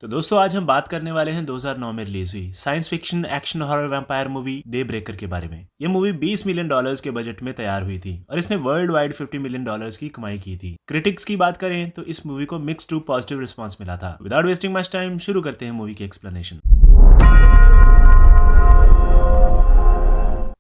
तो दोस्तों आज हम बात करने वाले हैं 2009 में रिलीज हुई science fiction action horror vampire movie day breaker के बारे में। ये मूवी $20 मिलियन के बजट में तैयार हुई थी और इसने वर्ल्ड वाइड $50 मिलियन की कमाई की थी। क्रिटिक्स की बात करें तो इस मूवी को मिक्स टू पॉजिटिव रिस्पॉन्स मिला था। विदाउट वेस्टिंग मच टाइम शुरू करते हैं मूवी की एक्सप्लेनेशन।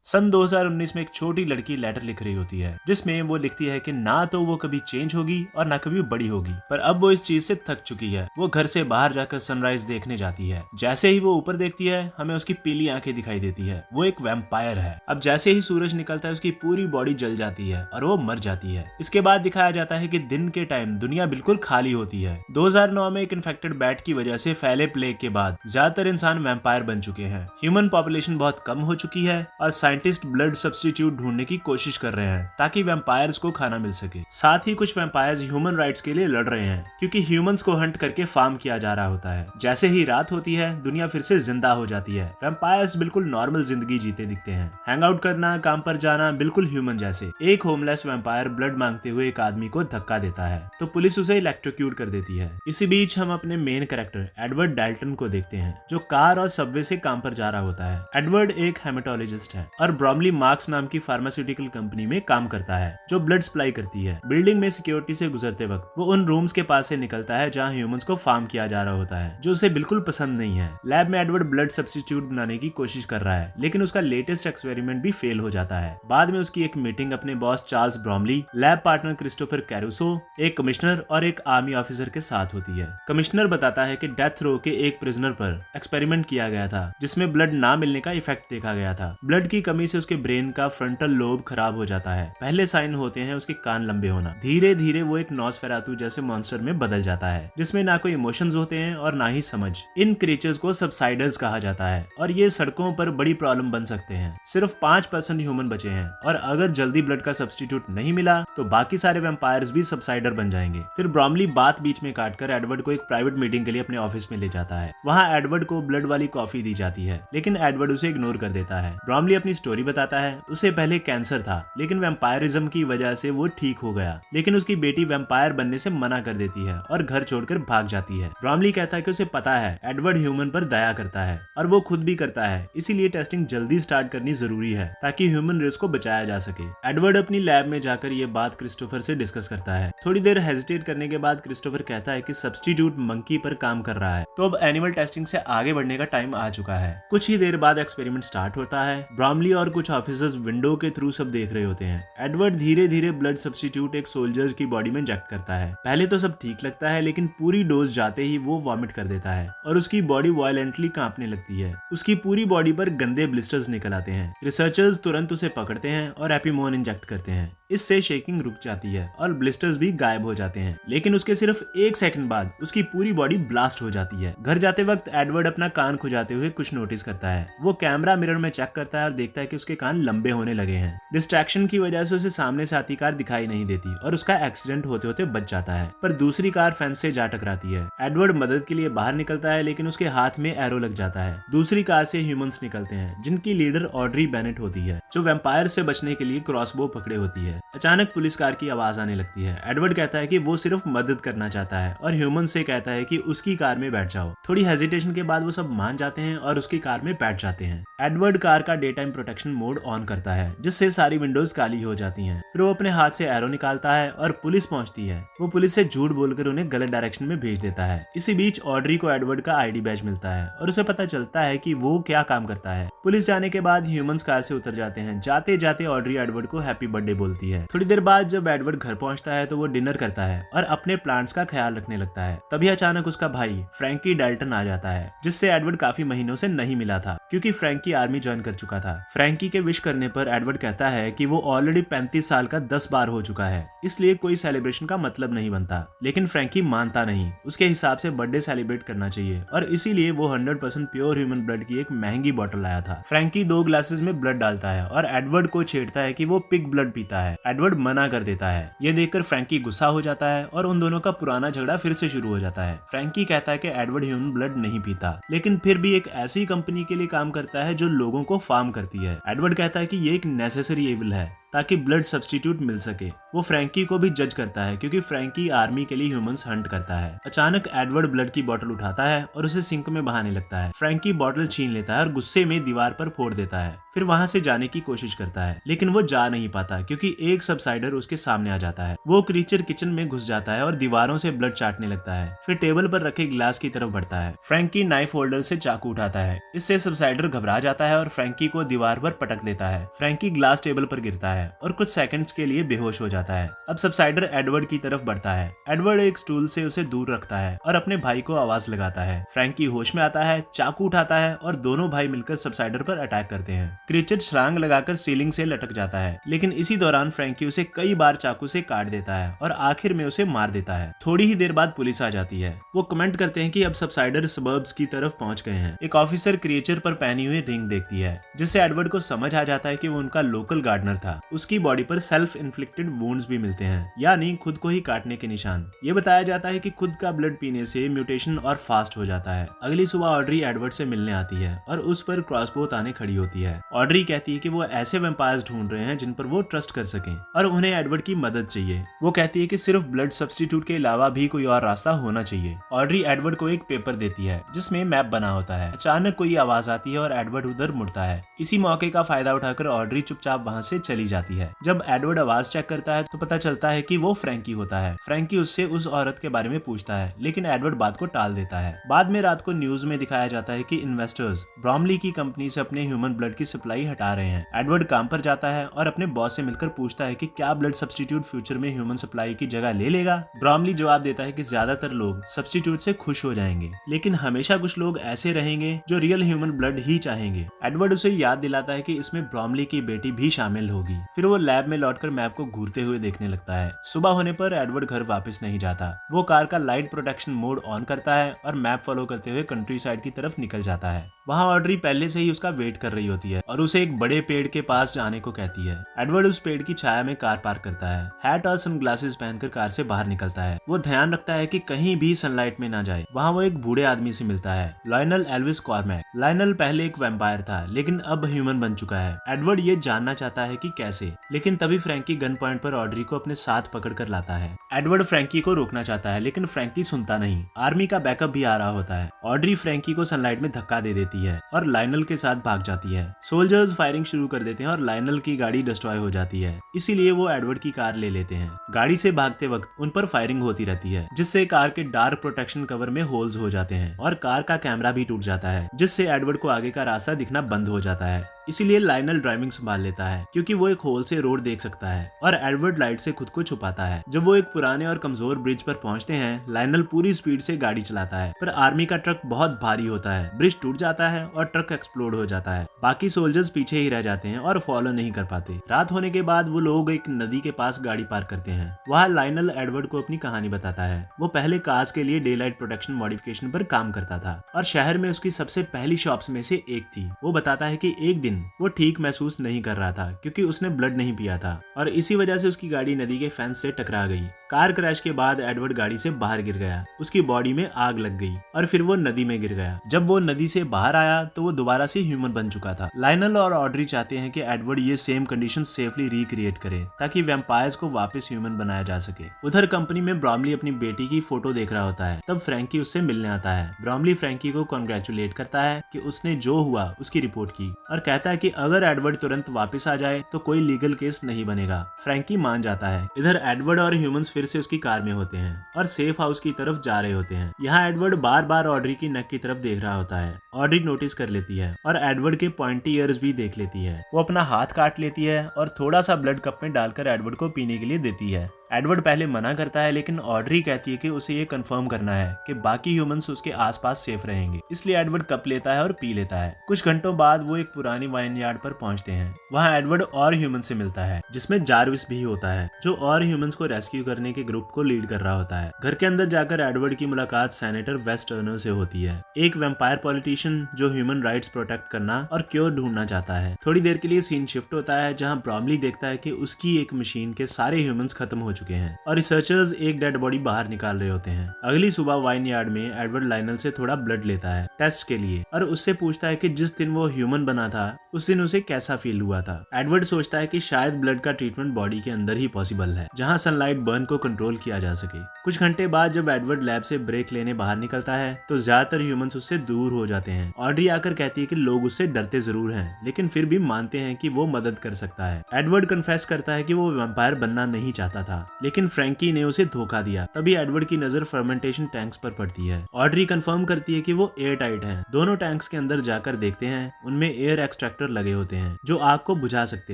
सन 2019 में एक छोटी लड़की लेटर लिख रही होती है जिसमें वो लिखती है कि ना तो वो कभी चेंज होगी और ना कभी बड़ी होगी, पर अब वो इस चीज से थक चुकी है। वो घर से बाहर जाकर सनराइज देखने जाती है। जैसे ही वो ऊपर देखती है हमें उसकी पीली आंखें दिखाई देती है। वो एक वैम्पायर है। अब जैसे ही सूरज निकलता है उसकी पूरी बॉडी जल जाती है और वो मर जाती है। इसके बाद दिखाया जाता है कि दिन के टाइम दुनिया बिल्कुल खाली होती है। 2009 में एक इन्फेक्टेड बैट की वजह से फैले प्लेग के बाद ज्यादातर इंसान वैम्पायर बन चुके हैं। ह्यूमन पॉपुलेशन बहुत कम हो चुकी है और साइंटिस्ट ब्लड सब्स्टिट्यूट ढूंढने की कोशिश कर रहे हैं ताकि वैम्पायर्स को खाना मिल सके। साथ ही कुछ वैम्पायर्स ह्यूमन राइट्स के लिए लड़ रहे हैं क्योंकि ह्यूमंस को हंट करके फार्म किया जा रहा होता है। जैसे ही रात होती है दुनिया फिर से जिंदा हो जाती है। वैम्पायर्स बिल्कुल नॉर्मल जिंदगी जीते दिखते हैं। हैंग आउट करना, काम पर जाना, बिल्कुल ह्यूमन जैसे। एक होमलेस वैम्पायर ब्लड मांगते हुए एक आदमी को धक्का देता है तो पुलिस उसे इलेक्ट्रोक्यूट कर देती है। इसी बीच हम अपने मेन कैरेक्टर एडवर्ड डाल्टन को देखते हैं जो कार और सबवे से काम पर जा रहा होता है। एडवर्ड एक हेमेटोलॉजिस्ट है और ब्रॉमली मार्क्स नाम की फार्मास्यूटिकल कंपनी में काम करता है जो ब्लड सप्लाई करती है। बिल्डिंग में सिक्योरिटी से गुजरते वक्त वो उन रूम्स के पास से निकलता है जहां ह्यूमंस को फार्म किया जा रहा होता है, जो उसे बिल्कुल पसंद नहीं है। लैब में एडवर्ड ब्लड सब्स्टिट्यूट बनाने की कोशिश कर रहा है लेकिन उसका लेटेस्ट एक्सपेरिमेंट भी फेल हो जाता है। बाद में उसकी एक मीटिंग अपने boss Charles Bromley, lab partner Christopher Caruso, एक कमिश्नर और एक आर्मी ऑफिसर के साथ होती है। कमिश्नर बताता है कि डेथ रो के एक प्रिजनर पर एक्सपेरिमेंट किया गया था जिसमें ब्लड ना मिलने का इफेक्ट देखा गया था। ब्लड की कमी से उसके ब्रेन का फ्रंटल लोब खराब हो जाता है। पहले साइन होते हैं उसके कान लंबे होना। धीरे धीरे वो एक नॉसफेरातु जैसे मॉन्स्टर में बदल जाता है जिसमें ना कोई इमोशंस होते हैं और ना ही समझ। इन क्रीचर्स को सबसाइडर्स कहा जाता है और ये सड़कों पर बड़ी प्रॉब्लम बन सकते हैं। सिर्फ 5% ह्यूमन बचे हैं और अगर जल्दी ब्लड का सब्स्टिट्यूट नहीं मिला तो बाकी सारे वैम्पायर्स भी सबसाइडर बन जाएंगे। फिर ब्रॉमली बात बीच में काटकर एडवर्ड को एक प्राइवेट मीटिंग के लिए अपने ऑफिस में ले जाता है। वहाँ एडवर्ड को ब्लड वाली कॉफी दी जाती है लेकिन एडवर्ड उसे इग्नोर कर देता है। ब्रॉमली अपनी स्टोरी बताता है। उसे पहले कैंसर था लेकिन वैम्पायरिज्म की वजह से वो ठीक हो गया, लेकिन उसकी बेटी वैम्पायर बनने से मना कर देती है और घर छोड़कर भाग जाती है। ब्रॉमली कहता है कि उसे पता है एडवर्ड ह्यूमन पर दया करता है और वो खुद भी करता है, इसीलिए टेस्टिंग जल्दी स्टार्ट करनी जरूरी है ताकि ह्यूमन रेस को बचाया जा सके। एडवर्ड अपनी लैब में जाकर ये बात क्रिस्टोफर से डिस्कस करता है। थोड़ी देर हेजिटेट करने के बाद क्रिस्टोफर कहता है कि सब्स्टिट्यूट मंकी पर काम कर रहा है तो अब एनिमल टेस्टिंग से आगे बढ़ने का टाइम आ चुका है। कुछ ही देर बाद एक्सपेरिमेंट स्टार्ट होता है। ब्रॉमली और कुछ ऑफिसर्स विंडो के थ्रू सब देख रहे होते हैं। एडवर्ड धीरे धीरे ब्लड सब्स्टिट्यूट एक सोल्जर की बॉडी में इंजेक्ट करता है। पहले तो सब ठीक लगता है लेकिन पूरी डोज जाते ही वो वॉमिट कर देता है और उसकी बॉडी वायलेंटली कांपने लगती है। उसकी पूरी बॉडी पर गंदे ब्लिस्टर्स निकल आते हैं। रिसर्चर्स तुरंत उसे पकड़ते हैं और एपिमोन इंजेक्ट करते हैं। इससे शेकिंग रुक जाती है और ब्लिस्टर्स भी गायब हो जाते हैं, लेकिन उसके सिर्फ 1 सेकंड बाद उसकी पूरी बॉडी ब्लास्ट हो जाती है। घर जाते वक्त एडवर्ड अपना कान खुजाते हुए कुछ नोटिस करता है। वो कैमरा मिरर में चेक करता है और देखता है कि उसके कान लंबे होने लगे हैं। डिस्ट्रैक्शन की वजह से उसे सामने से आती कार दिखाई नहीं देती और उसका एक्सीडेंट होते होते बच जाता है, पर दूसरी कार फेंस से जा टकराती है। एडवर्ड मदद के लिए बाहर निकलता है लेकिन उसके हाथ में एरो लग जाता है। दूसरी कार से ह्यूमंस निकलते हैं जिनकी लीडर ऑड्री बेनेट होती है जो वैम्पायर से बचने के लिए क्रॉसबो पकड़े होती है। अचानक पुलिस कार की आवाज आने लगती है। एडवर्ड कहता है कि वो सिर्फ मदद करना चाहता है और ह्यूमन से कहता है कि उसकी कार में बैठ जाओ। थोड़ी हेजिटेशन के बाद वो सब मान जाते हैं और उसकी कार में बैठ जाते हैं। एडवर्ड कार का day time protection mode on करता है जिससे सारी विंडोज काली हो जाती हैं। फिर वो अपने हाथ से एरो निकालता है और पुलिस पहुंचती है। वो पुलिस से झूठ बोलकर उन्हें गलत डायरेक्शन में भेज देता है। इसी बीच ऑड्री को एडवर्ड का आईडी बैज मिलता है और उसे पता चलता है कि वो क्या काम करता है। पुलिस जाने के बाद ह्यूमंस कार से उतर जाते हैं। जाते जाते ऑड्री एडवर्ड को हैप्पी बर्थडे बोलती है। थोड़ी देर बाद जब एडवर्ड घर पहुंचता है तो वो डिनर करता है और अपने प्लांट्स का ख्याल रखने लगता है। तभी अचानक उसका भाई फ्रैंकी डाल्टन आ जाता है जिससे एडवर्ड काफी महीनों से नहीं मिला था क्योंकि फ्रैंकी आर्मी ज्वाइन कर चुका था। फ्रैंकी के विश करने पर एडवर्ड कहता है कि वो ऑलरेडी 35 साल का 10 बार हो चुका है, इसलिए कोई सेलिब्रेशन का मतलब नहीं बनता। लेकिन फ्रैंकी मानता नहीं। उसके हिसाब से बर्थडे सेलिब्रेट करना चाहिए और इसीलिए वो 100% प्योर ह्यूमन ब्लड की एक महंगी बोतल लाया था। फ्रैंकी 2 ग्लासेस में ब्लड डालता है और एडवर्ड को छेड़ता है कि वो पिग ब्लड पीता है। एडवर्ड मना कर देता है। ये देखकर फ्रैंकी गुस्सा हो जाता है और उन दोनों का पुराना झगड़ा फिर से शुरू हो जाता है। फ्रैंकी कहता है कि एडवर्ड ह्यूमन ब्लड नहीं पीता, लेकिन फिर भी एक ऐसी कंपनी के लिए काम करता है जो लोगों को फार्म करती है। एडवर्ड कहता है कि ये एक नेसेसरी एविल है ताकि ब्लड सब्स्टिट्यूट मिल सके। वो फ्रैंकी को भी जज करता है क्योंकि फ्रैंकी आर्मी के लिए ह्यूमंस हंट करता है। अचानक एडवर्ड ब्लड की बोतल उठाता है और उसे सिंक में बहाने लगता है। फ्रैंकी बोतल छीन लेता है और गुस्से में दीवार पर फोड़ देता है। फिर वहां से जाने की कोशिश करता है लेकिन वो जा नहीं पाता क्योंकि एक सबसाइडर उसके सामने आ जाता है। वो क्रीचर किचन में घुस जाता है और दीवारों से ब्लड चाटने लगता है। फिर टेबल पर रखे गिलास की तरफ बढ़ता है। फ्रैंकी नाइफ होल्डर से चाकू उठाता है। इससे सबसाइडर घबरा जाता है और फ्रैंकी को दीवार पर पटक देता है। फ्रैंकी ग्लास टेबल पर गिरता है और कुछ सेकंड्स के लिए बेहोश हो जाता है। अब सबसाइडर एडवर्ड की तरफ बढ़ता है। एडवर्ड एक स्टूल से उसे दूर रखता है और अपने भाई को आवाज लगाता है। फ्रैंकी होश में आता है, चाकू उठाता है और दोनों भाई मिलकर सबसाइडर पर अटैक करते हैं। क्रीचर छलांग लगाकर सीलिंग से लटक जाता है लेकिन इसी दौरान फ्रैंकी उसे कई बार चाकू से काट देता है और आखिर में उसे मार देता है। थोड़ी ही देर बाद पुलिस आ जाती है। वो कमेंट करते हैं कि अब सबसाइडर सबर्ब्स की तरफ पहुंच गए हैं। एक ऑफिसर क्रीचर पर पहनी हुई रिंग देखती है जिससे एडवर्ड को समझ आ जाता है कि वो उनका लोकल गार्डनर था। उसकी बॉडी पर सेल्फ इन्फ्लिक्टेड वुंड्स भी मिलते हैं, यानी खुद को ही काटने के निशान। ये बताया जाता है कि खुद का ब्लड पीने से म्यूटेशन और फास्ट हो जाता है। अगली सुबह ऑड्री एडवर्ड से मिलने आती है और उस पर क्रॉसबो ताने खड़ी होती है। ऑड्री कहती है कि वो ऐसे वैम्पायर्स ढूंढ रहे हैं जिन पर वो ट्रस्ट कर सकें और उन्हें एडवर्ड की मदद चाहिए। वो कहती है कि सिर्फ ब्लड सब्स्टिट्यूट के अलावा भी कोई और रास्ता होना चाहिए। ऑड्री एडवर्ड को एक पेपर देती है जिसमें मैप बना होता है। अचानक कोई आवाज आती है और एडवर्ड उधर मुड़ता है। इसी मौके का फायदा उठाकर ऑड्री चुपचाप वहां से चली जाती है। जब एडवर्ड आवाज चेक करता है तो पता चलता है कि वो फ्रैंकी होता है। फ्रैंकी उससे उस औरत के बारे में पूछता है लेकिन एडवर्ड बात को टाल देता है। बाद में रात को न्यूज में दिखाया जाता है कि इन्वेस्टर्स ब्रॉमली की कंपनी से अपने ह्यूमन ब्लड की सप्लाई हटा रहे हैं। एडवर्ड काम पर जाता है और अपने बॉस से मिलकर पूछता है कि क्या ब्लड सब्स्टिट्यूट फ्यूचर में ह्यूमन सप्लाई की जगह ले लेगा। ब्रॉमली जवाब देता है कि ज्यादातर लोग सब्स्टिट्यूट से खुश हो जाएंगे लेकिन हमेशा कुछ लोग ऐसे रहेंगे जो रियल ह्यूमन ब्लड ही चाहेंगे। एडवर्ड उसे याद दिलाता है कि इसमें ब्रॉमली की बेटी भी शामिल होगी। फिर वो लैब में लौटकर मैप को घूरते हुए देखने लगता है। सुबह होने पर एडवर्ड घर वापस नहीं जाता। वो कार का लाइट प्रोटेक्शन मोड ऑन करता है और मैप फॉलो करते हुए कंट्री साइड की तरफ निकल जाता है। वहाँ ऑड्री पहले से ही उसका वेट कर रही होती है और उसे एक बड़े पेड़ के पास जाने को कहती है। एडवर्ड उस पेड़ की छाया में कार पार्क करता है। हैट और सनग्लासेस पहनकर कार से बाहर निकलता है। वो ध्यान रखता है कि कहीं भी सनलाइट में ना जाए। वहाँ वो एक बूढ़े आदमी से मिलता है, लायनल एल्विस कॉर्मैक। लायनल पहले एक वैम्पायर था लेकिन अब ह्यूमन बन चुका है। एडवर्ड ये जानना चाहता है कि कैसे, लेकिन तभी फ्रैंकी गन पॉइंट पर ऑड्री को अपने साथ पकड़ कर लाता है। एडवर्ड फ्रैंकी को रोकना चाहता है लेकिन फ्रैंकी सुनता नहीं। आर्मी का बैकअप भी आ रहा होता है। ऑड्री फ्रैंकी को सनलाइट में धक्का दे देती है और लायनल के साथ भाग जाती है। सोल्जर्स फायरिंग शुरू कर देते हैं और लायनल की गाड़ी डिस्ट्रॉय हो जाती है। इसीलिए वो एडवर्ड की कार ले लेते हैं। गाड़ी से भागते वक्त उन पर फायरिंग होती रहती है जिससे कार के डार्क प्रोटेक्शन कवर में होल्स हो जाते हैं और कार का कैमरा भी टूट जाता है जिससे एडवर्ड को आगे का रास्ता दिखना बंद हो जाता है। इसीलिए लायनल ड्राइविंग संभाल लेता है क्योंकि वो एक होल से रोड देख सकता है और एडवर्ड लाइट से खुद को छुपाता है। जब वो एक पुराने और कमजोर ब्रिज पर पहुंचते हैं, लायनल पूरी स्पीड से गाड़ी चलाता है पर आर्मी का ट्रक बहुत भारी होता है। ब्रिज टूट जाता है और ट्रक एक्सप्लोड हो जाता है। बाकी सोल्जर्स पीछे ही रह जाते हैं और फॉलो नहीं कर पाते। रात होने के बाद वो लोग एक नदी के पास गाड़ी पार्क करते हैं। वहाँ लायनल एडवर्ड को अपनी कहानी बताता है। वो पहले कार्स के लिए डे लाइट प्रोटेक्शन मॉडिफिकेशन पर काम करता था और शहर में उसकी सबसे पहली शॉप्स में से एक थी। वो बताता है कि एक दिन वो ठीक महसूस नहीं कर रहा था क्योंकि उसने ब्लड नहीं पिया था और इसी वजह से उसकी गाड़ी नदी के फेंस से टकरा गई। कार क्रैश के बाद एडवर्ड गाड़ी से बाहर गिर गया। उसकी बॉडी में आग लग गई और फिर वो नदी में गिर गया। जब वो नदी से बाहर आया तो वो दोबारा से ह्यूमन बन चुका था। लायनल और ऑड्री चाहते हैं कि एडवर्ड ये सेम कंडीशन सेफली रिक्रिएट करे ताकि वैम्पायर्स को वापस ह्यूमन बनाया जा सके। उधर कंपनी में ब्रॉमली अपनी बेटी की फोटो देख रहा होता है। तब फ्रैंकी उससे मिलने आता है। ब्रॉमली फ्रैंकी को कॉन्ग्रेचुलेट करता है कि उसने जो हुआ उसकी रिपोर्ट की और कहता है कि अगर एडवर्ड तुरंत वापस आ जाए तो कोई लीगल केस नहीं बनेगा। फ्रैंकी मान जाता है। इधर एडवर्ड और ह्यूमंस फिर से उसकी कार में होते हैं और सेफ हाउस की तरफ जा रहे होते हैं। यहाँ एडवर्ड बार बार ऑड्री की नेक की तरफ देख रहा होता है। ऑड्री नोटिस कर लेती है और एडवर्ड के पॉइंटी ईयर्स भी देख लेती है। वो अपना हाथ काट लेती है और थोड़ा सा ब्लड कप में डालकर एडवर्ड को पीने के लिए देती है। एडवर्ड पहले मना करता है लेकिन ऑड्री कहती है कि उसे ये कंफर्म करना है कि बाकी ह्यूमंस उसके आसपास सेफ रहेंगे। इसलिए एडवर्ड कप लेता है और पी लेता है। कुछ घंटों बाद वो एक पुरानी वाइन यार्ड पर पहुंचते हैं। वहाँ एडवर्ड और ह्यूमन से मिलता है जिसमें जारविस भी होता है जो और ह्यूमंस को रेस्क्यू करने के ग्रुप को लीड कर रहा होता है। घर के अंदर जाकर एडवर्ड की मुलाकात सेनेटर वेस्ट टर्नर से होती है, एक वैम्पायर पॉलिटिशियन जो ह्यूमन राइट्स प्रोटेक्ट करना और क्योर ढूंढना चाहता है। थोड़ी देर के लिए सीन शिफ्ट होता है जहाँ ब्रॉमली देखता है कि उसकी एक मशीन के सारे ह्यूमंस खत्म हो चुके चुके हैं और रिसर्चर्स एक डेड बॉडी बाहर निकाल रहे होते हैं। अगली सुबह वाइन यार्ड में एडवर्ड लाइनल से थोड़ा ब्लड लेता है टेस्ट के लिए और उससे पूछता है कि जिस दिन वो ह्यूमन बना था उस दिन उसे कैसा फील हुआ था। एडवर्ड सोचता है कि शायद ब्लड का ट्रीटमेंट बॉडी के अंदर ही पॉसिबल है जहाँ सनलाइट बर्न को कंट्रोल किया जा सके। कुछ घंटे बाद जब एडवर्ड लैब से ब्रेक लेने बाहर निकलता है तो ज्यादातर ह्यूमंस उससे दूर हो जाते हैं। ऑड्री आकर कहती है कि लोग उससे डरते जरूर हैं लेकिन फिर भी मानते हैं कि वो मदद कर सकता है। एडवर्ड कन्फेस करता है कि वो वैम्पायर बनना नहीं चाहता था लेकिन फ्रैंकी ने उसे धोखा दिया। तभी एडवर्ड की नजर फर्मेंटेशन टैंक्स पर पड़ती है। ऑड्री कंफर्म करती है कि वो एयर टाइट हैं। दोनों टैंक्स के अंदर जाकर देखते हैं, उनमें एयर एक्सट्रैक्टर लगे होते हैं जो आग को बुझा सकते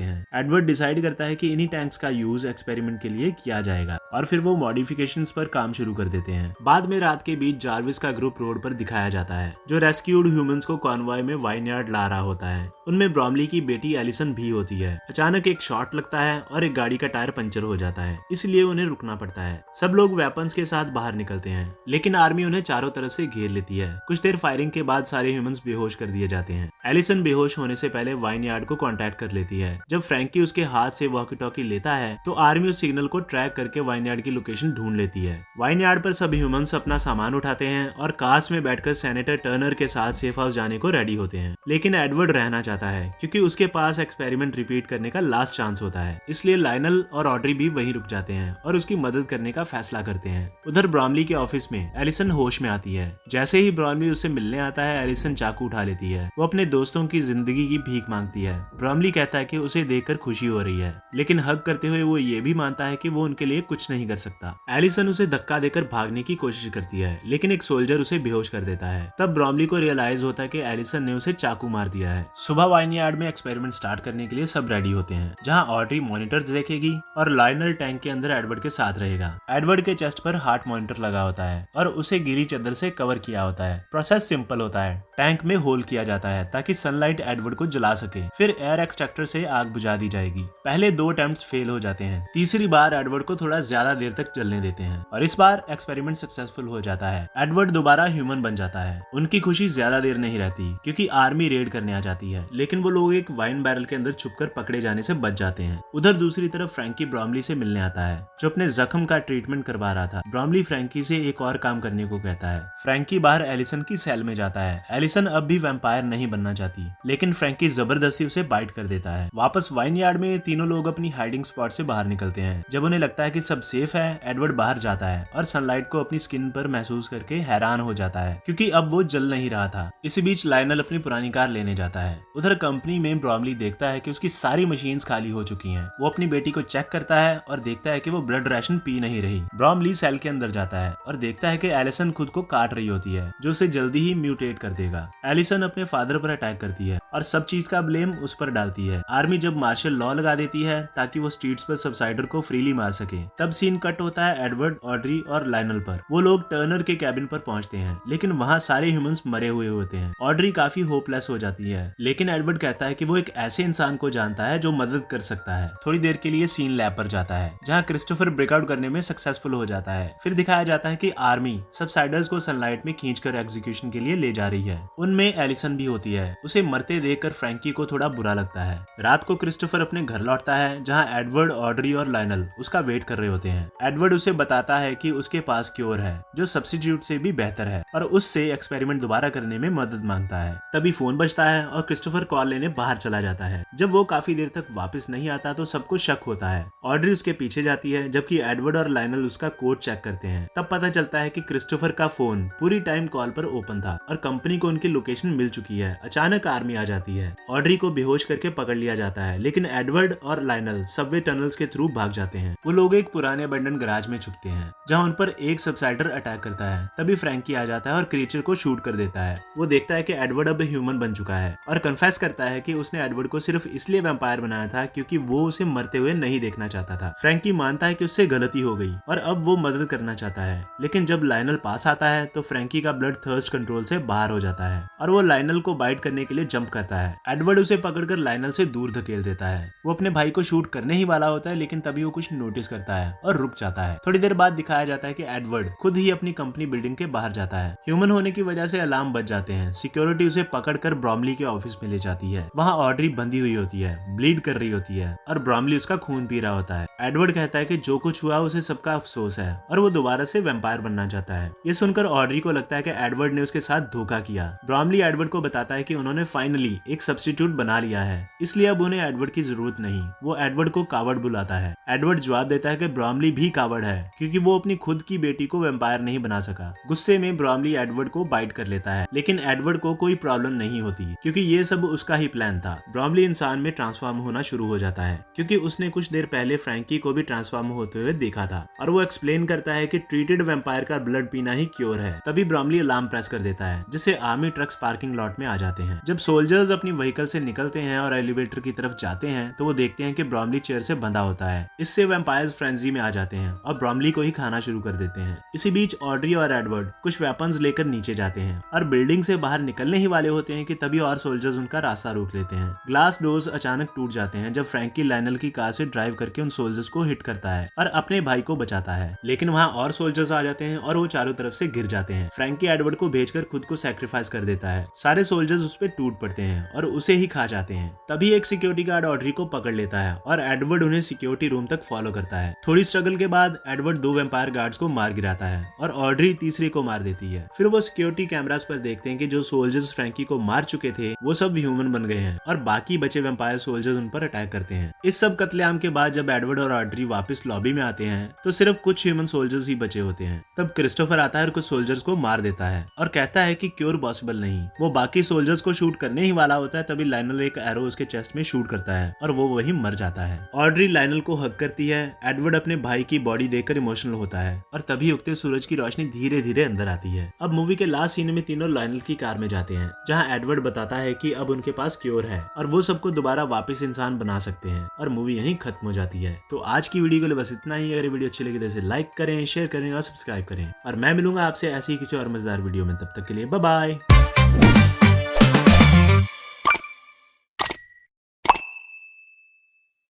हैं। एडवर्ड डिसाइड करता है कि इन्हीं टैंक्स का यूज एक्सपेरिमेंट के लिए किया जाएगा और फिर वो मॉडिफिकेशंस पर काम शुरू कर देते हैं। बाद में रात के बीच जार्विस का ग्रुप रोड पर दिखाया जाता है जो रेस्क्यूड ह्यूमंस को कॉन्वॉय में वाइनयार्ड ला रहा होता है। उनमें ब्रॉमली की बेटी एलिसन भी होती है। अचानक एक शॉट लगता है और एक गाड़ी का टायर पंचर हो जाता है, इसलिए उन्हें रुकना पड़ता है। सब लोग वेपन्स के साथ बाहर निकलते हैं लेकिन आर्मी उन्हें चारों तरफ से घेर लेती है। कुछ देर फायरिंग के बाद सारे ह्यूमंस बेहोश कर दिए जाते हैं। एलिसन बेहोश होने से पहले वाइनयार्ड को कांटेक्ट कर लेती है। जब फ्रैंकी उसके हाथ से वॉकी टॉकी लेता है तो आर्मी उस सिग्नल को ट्रैक करके वाइनयार्ड की लोकेशन ढूंढ लेती है। वाइनयार्ड पर सभी ह्यूमंस अपना सामान उठाते हैं और कार्स में बैठकर सेनेटर टर्नर के साथ सेफ हाउस जाने को रेडी होते हैं। लेकिन एडवर्ड रहना चाहता है क्योंकि उसके पास एक्सपेरिमेंट रिपीट करने का लास्ट चांस होता है, इसलिए लाइनल और ऑड्री भी वहीं रुक जाते हैं और उसकी मदद करने का फैसला करते हैं। उधर ब्रॉमली के ऑफिस में एलिसन होश में आती है। जैसे ही ब्रॉमली उससे मिलने आता है एलिसन चाकू उठा लेती है। वो अपने दोस्तों की जिंदगी की भीख मांगती है। ब्रॉमली कहता है कि उसे देखकर खुशी हो रही है लेकिन हग करते हुए वो ये भी मानता है कि वो उनके लिए कुछ नहीं कर सकता। एलिसन उसे धक्का देकर भागने की कोशिश करती है लेकिन एक सोल्जर उसे बेहोश कर देता है। तब ब्रॉमली को रियलाइज होता है कि एलिसन ने उसे चाकू मार दिया है। सुबह वाइनयार्ड में एक्सपेरिमेंट स्टार्ट करने के लिए सब रेडी होते हैं जहां ऑड्री मॉनिटर्स देखेगी और लाइनल टैंक के अंदर एडवर्ड के साथ रहेगा। एडवर्ड के चेस्ट पर हार्ट मॉनिटर लगा होता है और उसे गीली चादर से कवर किया होता है। प्रोसेस सिंपल होता है। टैंक में होल किया जाता है ताकि सनलाइट एडवर्ड को जला सके। फिर एयर एक्सट्रैक्टर से आग बुझा दी जाएगी। पहले 2 अटेम्प्ट्स फेल हो जाते हैं। तीसरी बार एडवर्ड को थोड़ा ज्यादा देर तक जलने देते हैं और इस बार एक्सपेरिमेंट सक्सेसफुल हो जाता है। एडवर्ड दोबारा ह्यूमन बन जाता है। उनकी खुशी ज्यादा देर नहीं रहती क्योंकि आर्मी रेड करने आ जाती है लेकिन वो लोग एक वाइन बैरल के अंदर छुपकर पकड़े जाने से बच जाते हैं। उधर दूसरी तरफ फ्रैंकी ब्रॉमली से मिलने आता है जो अपने जख्म का ट्रीटमेंट करवा रहा था। ब्रॉमली फ्रैंकी से एक और काम करने को कहता है। फ्रैंकी बाहर एलिसन की सेल में जाता है। एलिसन अब भी वैम्पायर नहीं बनना चाहती लेकिन फ्रैंकी जबरदस्ती उसे बाइट कर देता है। वापस वाइनयार्ड में तीनों लोग अपनी हाइडिंग स्पॉट से बाहर निकलते हैं। जब उन्हें लगता है कि सब सेफ है एडवर्ड बाहर जाता है और सनलाइट को अपनी स्किन पर महसूस करके हैरान हो जाता है क्योंकि अब वो जल नहीं रहा था। इसी बीच लाइनल अपनी पुरानी कार लेने जाता है। उधर कंपनी में ब्रॉमली देखता है कि उसकी सारी मशीन्स खाली हो चुकी हैं। वो अपनी बेटी को चेक करता है और देखता है कि वो ब्लड राशन पी नहीं रही। ब्रॉमली सेल के अंदर जाता है और देखता है कि एलिसन खुद को काट रही होती है जो उसे जल्दी ही म्यूटेट कर देगा। एलिसन अपने फादर पर अटैक करती है और सब चीज का ब्लेम उस पर डालती है। आर्मी जब मार्शल लॉ लगा देती है ताकि वो स्ट्रीट्स पर सबसाइडर को फ्रीली मार सके। तब सीन कट होता है एडवर्ड, ऑड्री और लाइनल पर। वो लोग टर्नर के कैबिन पर पहुंचते हैं लेकिन वहाँ सारे ह्यूमंस मरे हुए होते हैं। ऑड्री काफी होपलेस हो जाती है लेकिन एडवर्ड कहता है कि वो एक ऐसे इंसान को जानता है जो मदद कर सकता है। थोड़ी देर के लिए सीन लैब पर जाता है जहाँ क्रिस्टोफर ब्रेकआउट करने में सक्सेसफुल हो जाता है। फिर दिखाया जाता है कि आर्मी सबसाइडर्स को सनलाइट में खींचकर एग्जीक्यूशन के लिए ले जा रही है। उनमें एलिसन भी होती है। उसे मरते देखकर फ्रैंकी को थोड़ा बुरा लगता है। रात को क्रिस्टोफर अपने घर लौटता है जहाँ एडवर्ड, ऑड्री और लाइनल उसका वेट कर रहे होते हैं। एडवर्ड उसे बताता है कि उसके पास क्योर है जो सब्स्टिट्यूट से भी बेहतर है और उससे एक्सपेरिमेंट दोबारा करने में मदद मांगता है। तभी फोन बजता है और क्रिस्टोफर कॉल लेने बाहर चला जाता है। जब वो काफी देर तक वापस नहीं आता तो सबको शक होता है। ऑड्री उसके पीछे जाती है जबकि एडवर्ड और लाइनल उसका कोड चेक करते हैं। तब पता चलता है कि क्रिस्टोफर का फोन पूरी टाइम कॉल पर ओपन था और कंपनी को उनकी लोकेशन मिल चुकी है। अचानक आर्मी आ जाती है। ऑड्री को बेहोश करके पकड़ लिया जाता है लेकिन एडवर्ड और लाइनल सबवे टनल्स के थ्रू भाग जाते हैं। वो लोग एक पुराने अबंडन गराज में छुपते हैं जहाँ उन पर एक सबसाइडर अटैक करता है। तभी फ्रैंकी आ जाता है और क्रीचर को शूट कर देता है। वो देखता है कि एडवर्ड अब ह्यूमन बन चुका है और कन्फेस करता है कि उसने एडवर्ड को सिर्फ इसलिए वैम्पायर बनाया था क्योंकि वो उसे मरते हुए नहीं देखना चाहता था। फ्रैंकी मानता है कि उससे गलती हो गई और अब वो मदद करना चाहता है लेकिन जब लाइनल पास आता है तो फ्रैंकी का ब्लड थर्स्ट कंट्रोल से बाहर हो जाता जाता है और वो लाइनल को बाइट करने के लिए जंप करता है। एडवर्ड उसे पकड़कर लाइनल से दूर धकेल देता है। वो अपने भाई को शूट करने ही वाला होता है, लेकिन तभी वो कुछ नोटिस करता है और रुक जाता है। थोड़ी देर बाद दिखाया जाता है कि एडवर्ड खुद ही अपनी कंपनी बिल्डिंग के बाहर जाता है। ह्यूमन होने की वजह से अलार्म बज जाते हैं। सिक्योरिटी उसे पकड़कर ब्रॉमली के ऑफिस में ले जाती है। वहाँ ऑड्री बंधी हुई होती है, ब्लीड कर रही होती है और ब्रॉमली उसका खून पी रहा होता है। एडवर्ड कहता है कि जो कुछ हुआ उसे सबका अफसोस है और वो दोबारा से वैम्पायर बनना चाहता है। ये सुनकर ऑड्री को लगता है कि एडवर्ड ने उसके साथ धोखा किया। ब्रॉमली एडवर्ड को बताता है कि उन्होंने फाइनली एक सब्स्टिट्यूट बना लिया है, इसलिए अब उन्हें एडवर्ड की जरूरत नहीं। वो एडवर्ड को कावर्ड बुलाता है। एडवर्ड जवाब देता है कि ब्रॉमली भी कावर्ड है क्योंकि वो अपनी खुद की बेटी को वैम्पायर नहीं बना सका। गुस्से में ब्रॉमली एडवर्ड को बाइट कर लेता है, लेकिन एडवर्ड को कोई प्रॉब्लम नहीं होती क्योंकि ये सब उसका ही प्लान था। ब्रॉमली इंसान में ट्रांसफॉर्म होना शुरू हो जाता है क्योंकि उसने कुछ देर पहले फ्रैंकी को भी ट्रांसफॉर्म होते हुए देखा था और वो एक्सप्लेन करता है कि ट्रीटेड वैम्पायर का ब्लड पीना ही क्योर है। तभी ब्रॉमली अलार्म प्रेस कर देता है, जिससे आर्मी ट्रक्स पार्किंग लॉट में आ जाते हैं। जब सोल्जर्स अपनी व्हीकल से निकलते हैं और एलिवेटर की तरफ जाते हैं तो वो देखते हैं कि ब्रॉमली चेयर से बंधा होता है। इससे वैम्पायर्स फ्रेंजी में आ जाते हैं और ब्रॉमली को ही खाना शुरू कर देते हैं। इसी बीच ऑड्री और एडवर्ड कुछ वेपन्स लेकर नीचे जाते हैं और बिल्डिंग से बाहर निकलने ही वाले होते हैं कि तभी और सोल्जर्स उनका रास्ता रोक लेते हैं। ग्लास डोर्स अचानक टूट जाते हैं जब फ्रैंकी लाइनल की कार से ड्राइव करके उन सोल्जर्स को हिट करता है और अपने भाई को बचाता है, लेकिन वहाँ और सोल्जर्स आ जाते हैं और वो चारों तरफ से गिर जाते हैं। फ्रैंकी एडवर्ड को भेजकर खुद को सैक्रिफाइस कर देता है। सारे सोल्जर्स उस पर टूट पड़ते हैं और उसे ही खा जाते हैं। तभी एक सिक्योरिटी गार्ड ऑड्री को पकड़ लेता है और एडवर्ड उन्हें सिक्योरिटी रूम तक फॉलो करता है। थोड़ी स्ट्रगल के बाद एडवर्ड 2 वैम्पायर गार्ड्स को मार गिराता है और ऑड्री तीसरे को मार देती है। फिर वो सिक्योरिटी कैमरास पर देखते हैं कि जो सोल्जर्स फ्रैंकी को मार चुके थे वो सब ह्यूमन बन गए हैं और बाकी बचे वैम्पायर सोल्जर्स उन पर अटैक करते हैं। इस सब कत्लेआम के बाद जब एडवर्ड और ऑड्री वापस लॉबी में आते हैं तो सिर्फ कुछ ह्यूमन सोल्जर्स ही बचे होते हैं। तब क्रिस्टोफर आता है और कुछ सोल्जर्स को मार देता है और कहता है कि क्योर पॉसिबल नहीं। वो बाकी सोल्जर्स को शूट करने ही वाला होता है, तभी लाइनल एक एरो उसके चेस्ट में शूट करता है और वो वही मर जाता है। ऑड्री लाइनल को हग करती है। एडवर्ड अपने भाई की बॉडी देखकर इमोशनल होता है और तभी उगते सूरज की रोशनी धीरे धीरे अंदर आती है। अब मूवी के लास्ट सीन में तीनों लाइनल की कार में जाते हैं, जहाँ एडवर्ड बताता है कि अब उनके पास क्योर है और वो सबको दोबारा वापस इंसान बना सकते हैं और मूवी यहीं खत्म हो जाती है। तो आज की वीडियो के लिए बस इतना ही। अगर वीडियो अच्छी लगी तो इसे लाइक करें, शेयर करें और सब्सक्राइब करें और मैं मिलूंगा आपसे ऐसी ही किसी और मजेदार वीडियो में। तब तक के लिए बाय बाय।